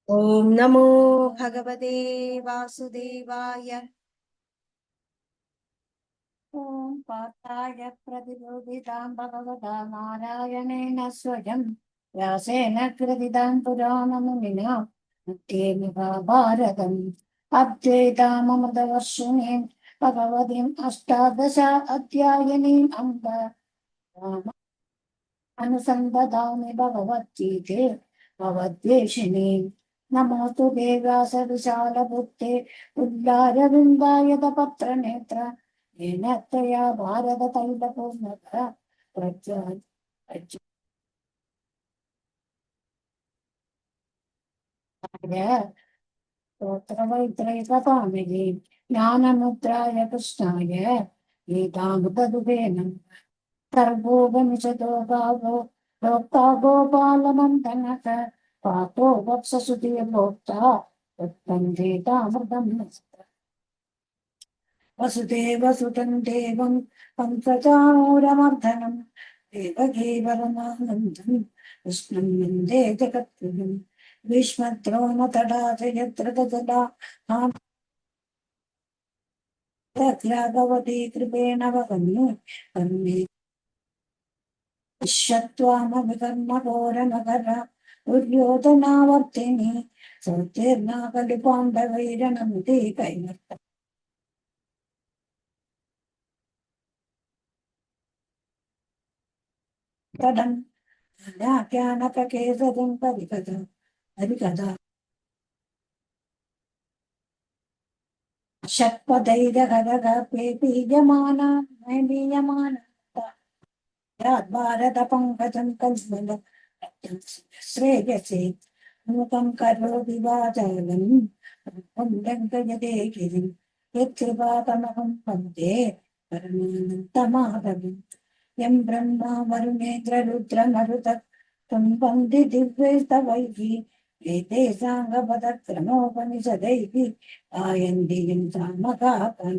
ഓം നമോ ഭഗവതേ വാസുദേവായ. ഓം പാർത്ഥായ പ്രതിബോധിതാം ഭഗവതാ നാരായണേന സ്വയം വ്യാസേന കൃതിതാം പുരാണമുനിനാ मध्ये മഹാഭാരതം അദ്വൈതാമൃതവർഷിണീം ഭഗവതീം അഷ്ടാദശ അധ്യായിനീം അംബ അനുസന്തതാമി ഭഗവദ്ഗീതേ ഭഗവദ്വേഷിണീം. നമോസ്തു ദേവാസവിശാലബുദ്ധേ ഉല്ലാരവിന്ദായതപത്രനേത്ര येन त्वया भारततैलपूर्णः स्तोत्रवैत्रैकपाणिये ज्ञानमुद्राय कृष्णाय गीतामृतदुहे नमः. सर्वोपनिषदो गावो प्रोक्ता गोपालनन्दनः पार्थो वत्ससुधीर्भोक्ता तत्पञ्चेतामृतम् वसुदेवसुतं देवं पंसचाणूरमर्दनं देवकी परमानन्दं कृष्णं वन्दे जगद्गुरुं. भीष्मद्रोणतडाच यत्र तदा भगवती कृपेण वहन्ये कर्मे विश्वत्वामविकर्मघोरनगर दुर्योधनावर्तिनि सौतीर्णाकलिपाण्डवैरणमुदे कैवर्त तदं ज्ञानककेसरिं परिकदा हरिकदा षट्पदैरहरगपेपीयमाना भारतपङ्कजं कल्मल श्रेयसे मूकं करोति वाचालं लङ्कयते गिरिं यत्कृपातमहं वन्दे परमानन्दमाधवम्. यं ब्रह्मा वरुणेन्द्ररुद्रमरुत तं वन्दे दिव्यैस्तवैः वेदे साङ्गपदक्रमोपनिषदैः गायन्ति यं सामगातं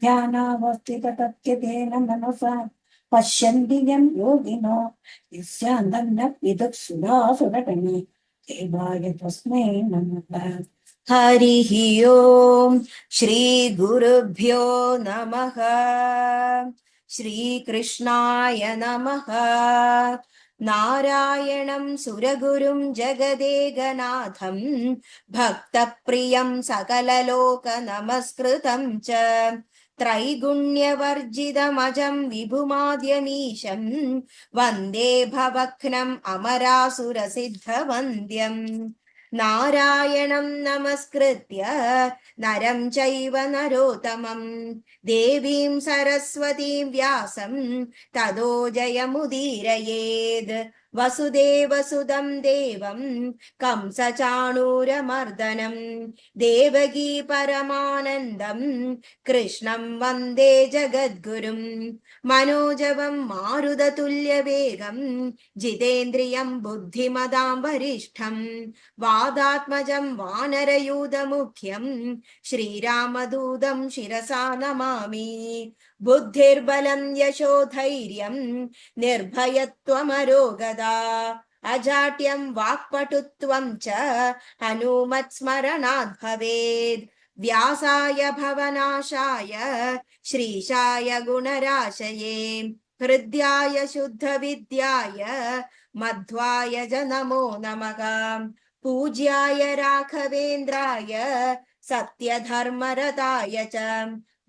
ध्यानावस्थिततत्यतेन मनसा पश्यन्ति यं योगिनो यस्यान्तं न विदुःसुधासुरगणे देवाय तस्मै नमः. हरिः ओम्. श्रीगुरुभ्यो नमः. श्रीकृष्णाय नमः. नारायणं सुरगुरुं जगदेकनाथं भक्तप्रियं सकललोकनमस्कृतं च त्रैगुण्यवर्जितमजं विभुमाद्यमीशं वन्दे भवघ्नम् अमरासुरसिद्धवन्द्यम्. नारायणं नमस्कृत्य नरं चैव नरोत्तमं देवीं सरस्वतीं व्यासं ततो जयमुदीरयेत्. वसुदेवसुतं देवं कंसचाणूरमर्दनं देवकी परमानन्दं कृष्णं वन्दे जगद्गुरुं. मनोजवं मारुततुल्यवेगं जितेन्द्रियं बुद्धिमतां वरिष्ठं वादात्मजं वानरयूथमुख्यं श्रीरामदूतं शिरसा नमामि. बुद्धिर्बलं यशोधैर्यं निर्भयत्वमरोगदा अजाड्यं वाक्पटुत्वं च हनुमत्स्मरणात् भवेत्. व्यासाय भवनाशाय श्रीशाय गुणराशये हृद्याय शुद्धविद्याय मध्वाय च नमो नमः. पूज्याय राघवेन्द्राय सत्यधर्मरताय च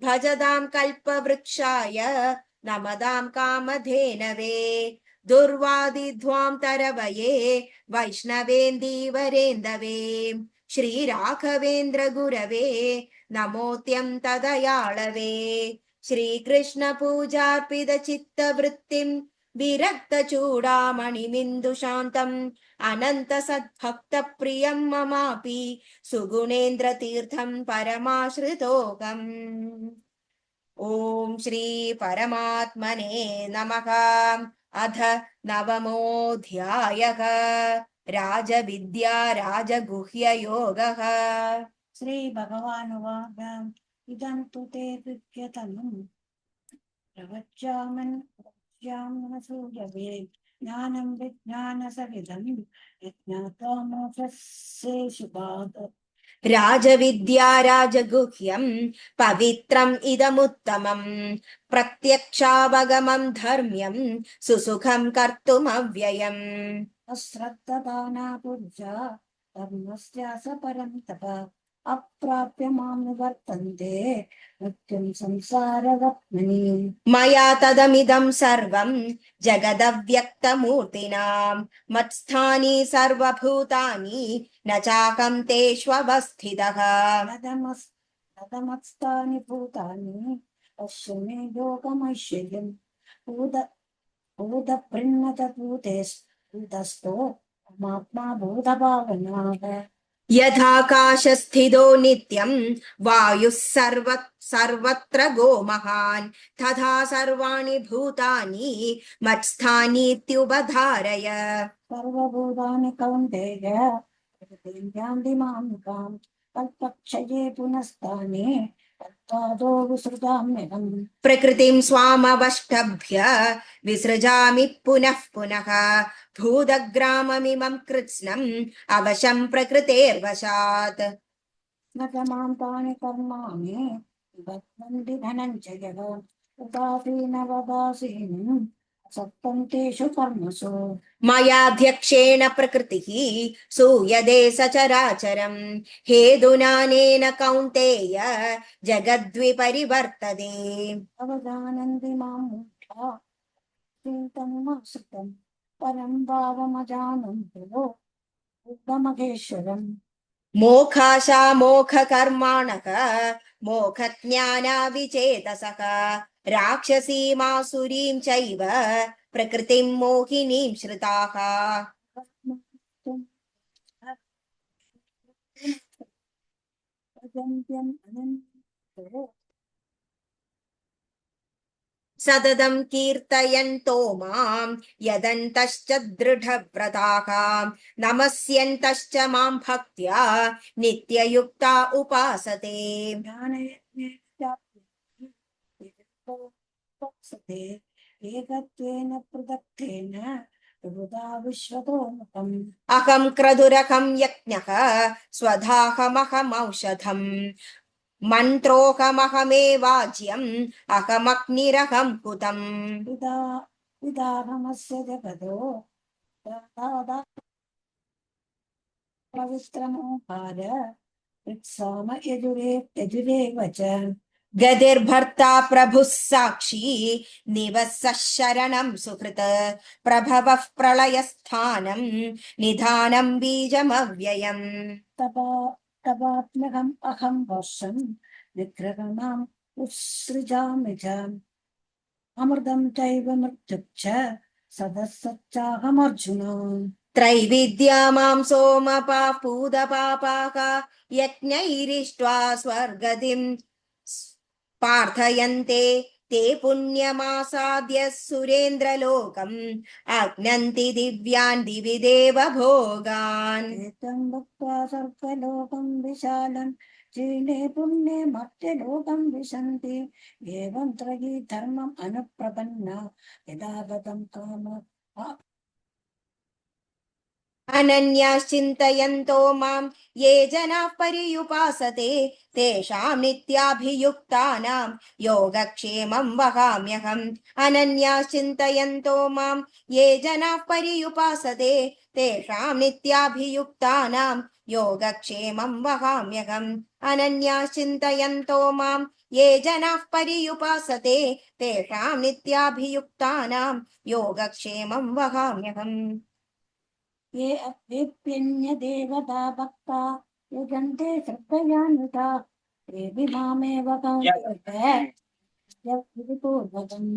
भजतां कल्पवृक्षाय नमतां कामधेनवे. दुर्वादिध्वां तरवये वैष्णवेन्दीवरेन्दवे श्रीराघवेन्द्र गुरवे नमोऽत्यं तदयाळवे. श्रीकृष्ण पूजार्पित चित्तवृत्तिं विरक्तचूडामणिमिन्दुशान्तम् अनन्त सद्भक्तप्रियं ममापि सुगुणेन्द्रतीर्थं परमाश्रितोऽहम्. ॐ श्री परमात्मने नमः. अथ नवमोऽध्यायः. राजविद्या राजगुह्ययोगः. श्रीभगवानुवाच इदं तु ते विद्यतमं प्रवच्यामन् सूयवे ज्ञानं विज्ञानसहितं यज्ञात्वा मोक्षस्य शुभात् राजविद्या राजगुह्यं पवित्रम् इदमुत्तमम् प्रत्यक्षावगमं धर्म्यं सुसुखं कर्तुमव्ययम् अश्रद्धदाना पुरुषा धर्मस्यास परं तप अप्राप्य मां निवर्तन्ते मृत्युं संसाररत्मनि मया तदमिदं सर्वं जगदव्यक्तमूर्तिना मत्स्थानि सर्वभूतानि न चाकं तेष्वस्थितः नदमस्तानि भूतानि पश्य मे योगमैश्वर्यम् भूतप्रीणत भूतस्थो मात्मा भूतभावनाः यथाकाशस्थितो नित्यं वायुः सर्वत्र गोमहान् तथा सर्वाणि भूतानि मत्स्थानीत्युपधारय सर्वभूतानि कौन्तेय प्रकृतिं यान्ति मामिकाम् कल्पक्षये पुनस्तानि तत्पादो विसृजाम्यहम् प्रकृतिं स्वामवष्टभ्य विसृजामि पुनः पुनः भूतग्राममिमं कृत्स्नम् अवशं प्रकृतेर्वशात् न च मां तानि कर्माणि निबध्नन्ति धनञ्जयः उदासीनवदासीनं सत्तं तेषु कर्मसु मयाध्यक्षेण प्रकृतिः सूयते सचराचरम् हेतुनानेन कौन्तेय जगद्विपरिवर्तते अवजानन्ति मां मूढा चिन्तनमाश्रितं परं भावमजानन्तो बुद्धमहेश्वरम् मोक्षाशामोक्षकर्माणः मोक्षज्ञानाविचेतसः राक्षसीमासुरीं चैव प्रकृतिं मोहिनीं श्रिताः अजन्त्यम् अनन्तो सततं कीर्तयन्तो मां यदन्तश्च दृढव्रताः नमस्यन्तश्च मां भक्त्या नित्ययुक्ता उपासते ज्ञानयज्ञे एकत्वेन पृथक्त्वेन बहुधा विश्वतोमुखम् अहं क्रतुरहं यज्ञः स्वधाहमहमौषधम् मन्त्रोऽहमहमेवाज्यम् अहमग्निरहं हुतम् विदाहमस्य जगतो पवित्रमोहार उत्साम यजुरेव च गतिर्भर्ता प्रभुः साक्षी निवसः शरणं सुहृत् प्रभवः प्रलयस्थानं निधानं बीजमव्ययम् तपात्म्यहम् अहं वर्षं विग्रहणाम् उत्सृजामि च अमृतं चैव मृत्युश्च सदसच्चाहमर्जुन त्रैविद्या मां सोमपाः पूतपापाः यज्ञैरिष्ट्वा स्वर्गतिं प्रार्थयन्ते ते पुण्यमासाद्य सुरेन्द्रलोकम् अग्नन्ति दिव्यान् दिवि देव भोगान् एतं भक्त्वा सर्वलोकं विशालं जीर्णे पुण्ये मर्त्यलोकं विशन्ति एवं त्रयी धर्मम् अनुप्रपन्ना यदा गतं काम अनन्याश्चिन्तयन्तो मां ये जनाः पर्युपासते तेषां नित्याभियुक्तानां योगक्षेमं वहाम्यहम् अनन्याश्चिन्तयन्तो मां ये जनाः पर्युपासते तेषां नित्याभियुक्तानां योगक्षेमं वहाम्यहम् अनन्याश्चिन्तयन्तो मां ये जनाः पर्युपासते तेषां नित्याभियुक्तानां योगक्षेमं वहाम्यहम् ये अप्यन्य देवता भक्ता यजन्ते श्रद्धयान्विता तेऽपि मामेव कौन्तेयपूर्वकम्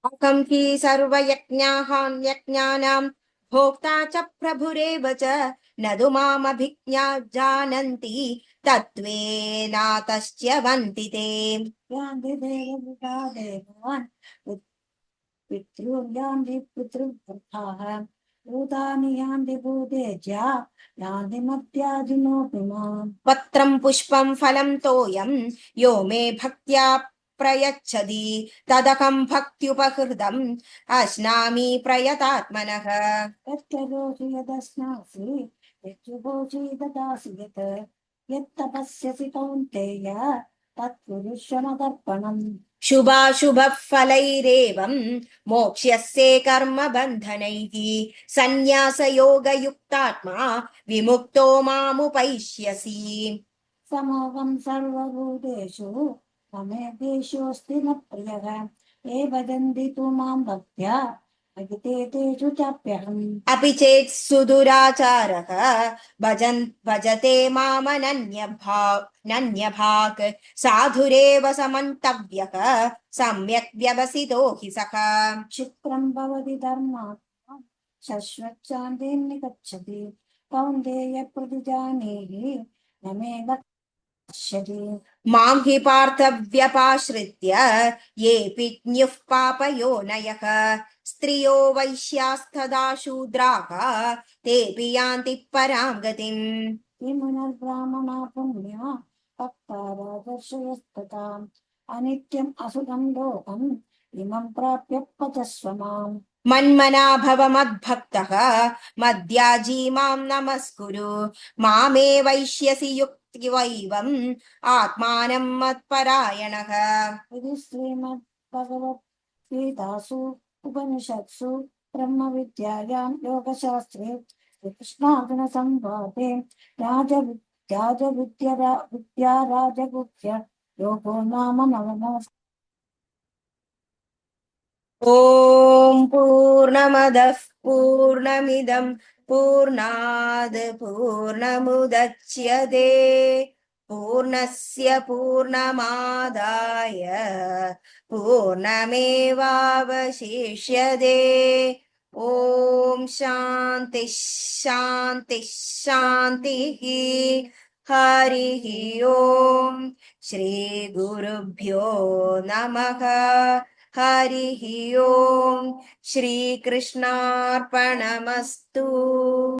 अहं हि सर्वयज्ञानां भोक्ता च प्रभुरेव च न तु मामभिज्ञानन्ति तत्त्वेनातश्च्यवन्ति ते यान्ति देववृता देवान् पितॄन् पितृवृद्धाः भूतानि यान्ति भूतेज्या यान्ति मत्याजिनोऽपि माम् पत्रं पुष्पं फलं तोयं यो मे भक्त्या प्रयच्छति तदहं भक्त्युपहृतम् अश्नामि प्रयतात्मनः यत्करोषि यदश्नासि यच्चुभोषि ददासि यत् यत्तपस्यसि कौन्तेय तत्कुरुष्व मदर्पणम् शुभाशुभफलैरेवं मोक्ष्यसे कर्मबन्धनैः सन्न्यासयोगयुक्तात्मा विमुक्तो मामुपैष्यसि समोहं सर्वभूतेषु ममे देशोऽस्ति न प्रियः ये भजन्ति तु मां भक्त्या भजते तेषु चाप्यहम् अपि चेत् सुदुराचारः भजते नन्यभाक् साधुरेव समन्तव्यः सम्यक् व्यवसितो हि सः क्षिप्रं भवति धर्मात्मा शश्वच्छान्तिं निगच्छति कौन्तेय प्रतिजानीहि न मे वक्ष्यति मां हि पार्थव्यपाश्रित्य येऽपि ज्ञुः पापयोनयः स्त्रियो वैश्यास्तथा शूद्राः तेऽपि यान्ति परां गतिम् विमुनर्ब्राह्मणा पुण्या भक्ता राजर्षयस्तथाम् अनित्यम् असुखं लोकम् इमं प्राप्य पचस्व माम् मन्मना भव मद्भक्तः मद्याजी मां नमस्कुरु मामे वैश्यसि युक्तिवैवम् आत्मानं मत्परायणः इति श्रीमद्भगवद्गीतासु उपनिषत्सु ब्रह्मविद्यायां योगशास्त्रे श्रीकृष्णार्जुनसंवादे विद्याराजगुह्य योगो नाम नवमः ॐ पूर्णमदः पूर्णमिदं पूर्णाद् पूर्णमुदच्यते पूर्णस्य पूर्णमादाय पूर्णमेवावशिष्यते ॐ शान्तिः शान्तिः शान्तिः हरिः ॐ श्रीगुरुभ्यो नमः हरिः ॐ श्रीकृष्णार्पणमस्तु।